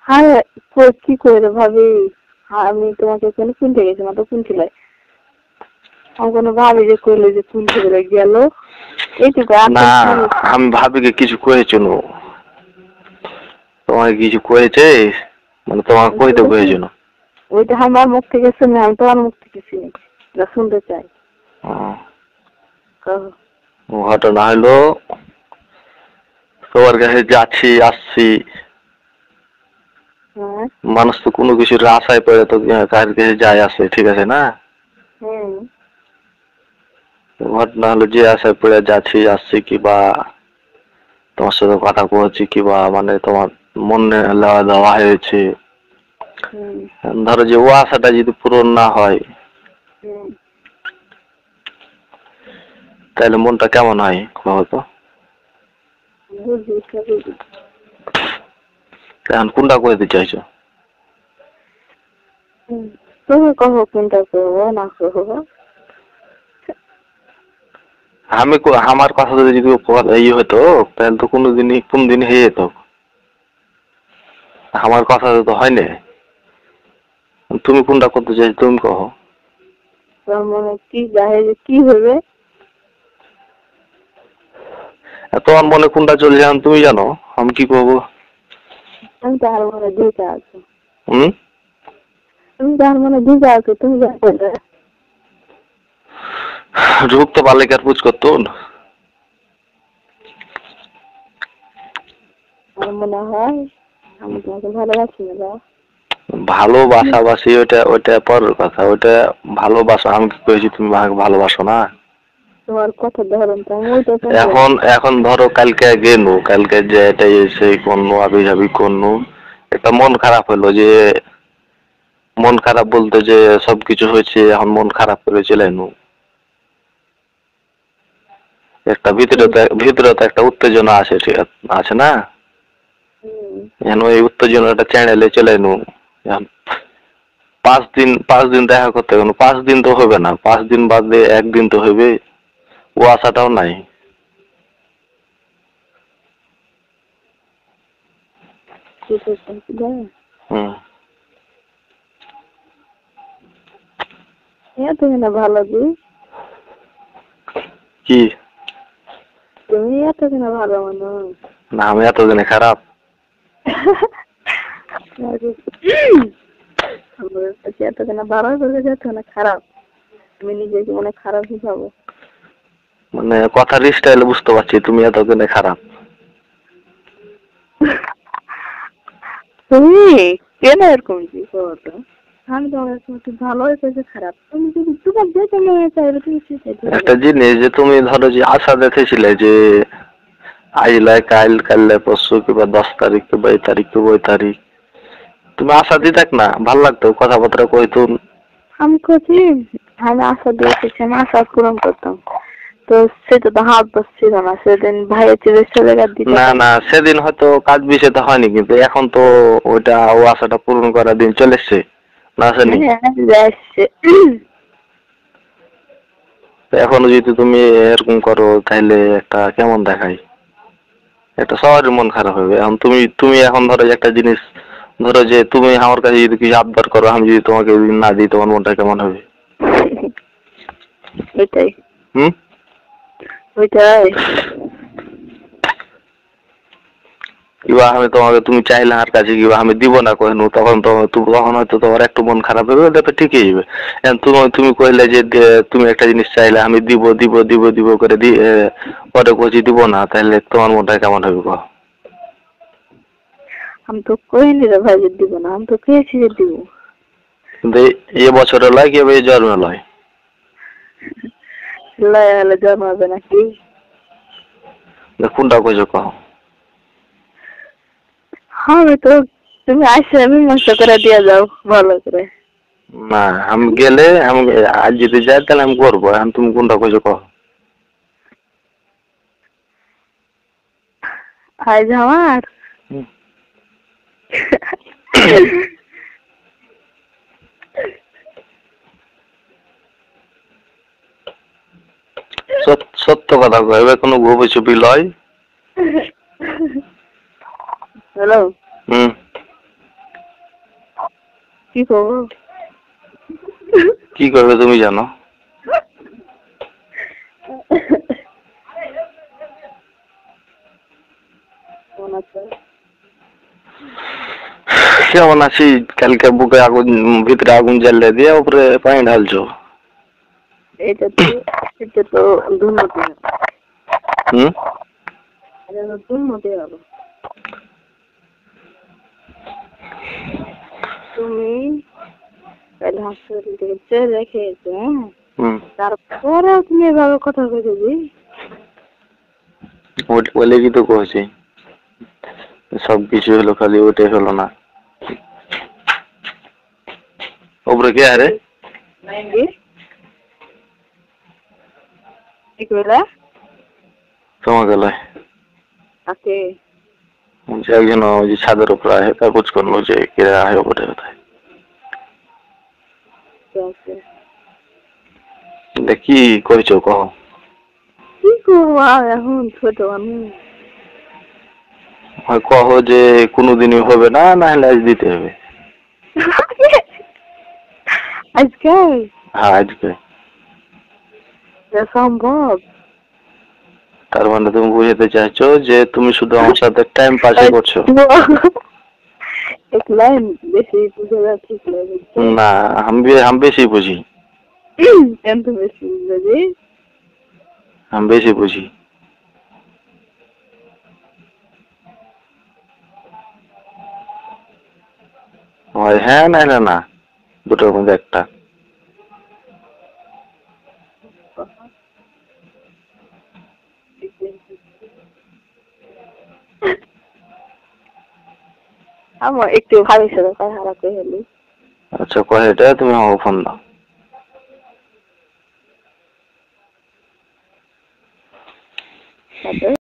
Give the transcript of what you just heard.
হ্যাঁ, কি করে ভাবি? আমি তোমাকে কেন কিনতে গেছিলাম তো কিনছিল আমার কোনো ভাবি যে কইলো যে কিনতে গেলে গেল এইটুকু না আসল আমি ভাবিকে কিছু কয়েছিল তোমাকে কিছু কয়েছে মানে তোমাকে কইতে কয়েছিল ওইটা আমার মুখ থেকে শুনে আমি তোমার মুখ থেকে শুনি না শুনতে চাই। ঘটনা হলো তোমার কাছে যাচ্ছি আসছি মানুষ তো কোনো কিছুর আশায় পড়ে তো কার কাছে যায় আসে ঠিক আছে না। ঘটনা হলো যে আশায় পড়ে যাচ্ছি আসছি কিবা তোমার সাথে কথা বলছি কিবা মানে তোমার মনে দেওয়া দেওয়া হয়েছে ধরো যে ও আশাটা যদি পূরণ না হয় তাহলে মনটা কেমন হয় বলতো। এখন কোনটা করতে চাইছো? তুমি কहो কোনটা করবো না করবো। আমি আমার কথা যদি ইয়ে হতো তাহলে তো কোনদিন হয়ে যেত। আমার কথা তো হয় না। তুমি কোনটা করতে চাইছো তুমি কहो। মানে কি জাহে যে কি হবে তোমার মনে কোনটা চলে যান তুমি জানো আমি কি করবো। আমি তার মনে দুইটা আছে। হুম তুমি তার মনে দুইটা আছে তুমি জানো ঢুকতে পারলে কি আর পুজ করতো। আমার মনে হয় আমি তোমাকে ভালোবাসি না। ভালোবাসাবাসি ওইটা ওইটা পরের কথা ওইটা ভালোবাসা আমি কি করেছি তুমি ভালোবাসো না। তোমার কথা ধরুন তো আমি ওইটা এখন এখন ধরো কালকে গেলু কালকে যে এটা এসে করনু আবি যাবি করনু একটা মন খারাপ হলো যে মন খারাপ বলতে যে সবকিছু হয়েছে এখন মন খারাপ করে চলে এলু একটা ভিতরে তো একটা উত্তেজনা আছে ঠিক আছে না। এখন ওই উত্তেজনাটা চ্যানেলে চলে এলু এখন 5 দিন দেখা করতে গেল 5 দিন তো হবে না 5 দিন বাদে একদিন তো হবে ও আশাটাও নাই। তুমি না ভালো দি কি তুমি এতদিন ভালো মনে না আমি এতদিনে খারাপ। এতদিন ভালো বলে যেত না খারাপ তুমি নিজেকে মনে খারাপ হিসাবো মানে কথার স্টাইল বুঝতে পারছি তুমি এতদিনে খারাপ। তুমি কেন এরকম কি করতো আমি তোমার ভালো হয়েছে খারাপ তুমি যদি তোমার যেটা মনে চাইবে তুমি একটা জিনিস যে তুমি ধরো যে আশা দেখেছিলে যে আইলাই কাল পরশু কিংবা 10 তারিখ কিংবা এই তারিখ কিংবা ওই তারিখ তুমি আশা দিতাক না ভাল লাগতো কথাবার্তা কইতো। আমি করছি আমি আশা দিয়েছি আমি আশা পূরণ করতাম তো সেটা তো হাত বসছিল না সেদিন ভাইয়ের চিকিৎসা জায়গা দিতে না না সেদিন হয়তো কাজ বিষয়টা হয়নি কিন্তু এখন তো ওইটা ও আশাটা পূরণ করার দিন চলে এসছে না আসেনি। এখনো যদি তুমি এরকম করো তাহলে একটা কেমন দেখায় একটা সবারই মন খারাপ হবে। এখন তুমি এখন ধরো যে একটা জিনিস ধরো যে তুমি আমার কাছে যদি কিছু আবদার করো আমি যদি তোমাকে না দিই তোমার মনটা কেমন হবে? ওইটাই হুম ওইটাই কিবা আমি তোমাকে তুমি চাইলে আর কাছে কিবা আমি দিব না কখনো তখন তো তখন হয়তো তোমার একটু মন খারাপ হবে ওটা তো ঠিকই হবে। তুমি কইলে যে তুমি একটা জিনিস চাইলে আমি দিব দিব দিব দিব করে পরে কইছি দিব না তাহলে তোমার মনটা কেমন হবে কও? আমি তো কইনি রে ভাই যে দিব না আমি তো পেয়েছি যে দিব কিন্তু এ বছরে লয় কি এই জন্মে লয় লয় হলে জন্মাবে নাকি কোনটা কইছো কও? আমি তো তুমি আসে আমি মস্ত করে দিয়ে যাও ভালো করে। না আমি গেলে আমি আজ যদি যাই তাহলে আমি করবো এখন তুমি কোনটা কইছো কও? আজ আমার সত্য কথা কইবে কোনো গোপে চুপি লয়। হ্যালো হুম কি করবো? কি করবে তুমি জানো? কেমন আছো? কেমন আছি? কালকে বুকে আগুন, ভিতরে আগুন জ্বালিয়ে দিয়ে উপরে পানি ঢালছো। এটা তো দুর্নীতি হলো। হুম? এটা তো দুর্নীতি হলো। তুমি কাল হাসপাতাল থেকে চেয়ে খেয়েছো, হ্যাঁ? হুম। তারপরেও তুমি এভাবে কথা কইছো জি? বলে কি তো কইছি, সব কিছু হলো, খালি ওটাই হলো না। উপরে কে আরে? কি? কি কইলা? তোমাকে লয়। আকে যে একজন ওই যে ছাদের উপরে আহে, তা খোঁজ করলো যে কে আহে উপরে কোথায়। আছে। কি কইছো কহ? কি করবো আর এখন ছোট মানুষ। হয় কহ যে কোনোদিনই হবে না, না হলে আজ দিতে হবে। আজকে হ্যাঁ আজকে। এটা সম্ভব? তার মানে তুমি বুঝাতে চাইছো যে তুমি শুধু আমার সাথে টাইম পাসই করছো? এক লাইন বেশি বুঝে যাচ্ছে ঠিক লাগে। না, हम বেশি বুঝি। কেন তো বেশি বুঝে জি? हम বেশি বুঝি। হয় হ্যাঁ না হলে না, দুটোর মধ্যে একটা। আমার একটু ভাবির সাথে কথা হারাতে হলি। আচ্ছা কয় এটা, তুমি আমাকে ফোন দাও।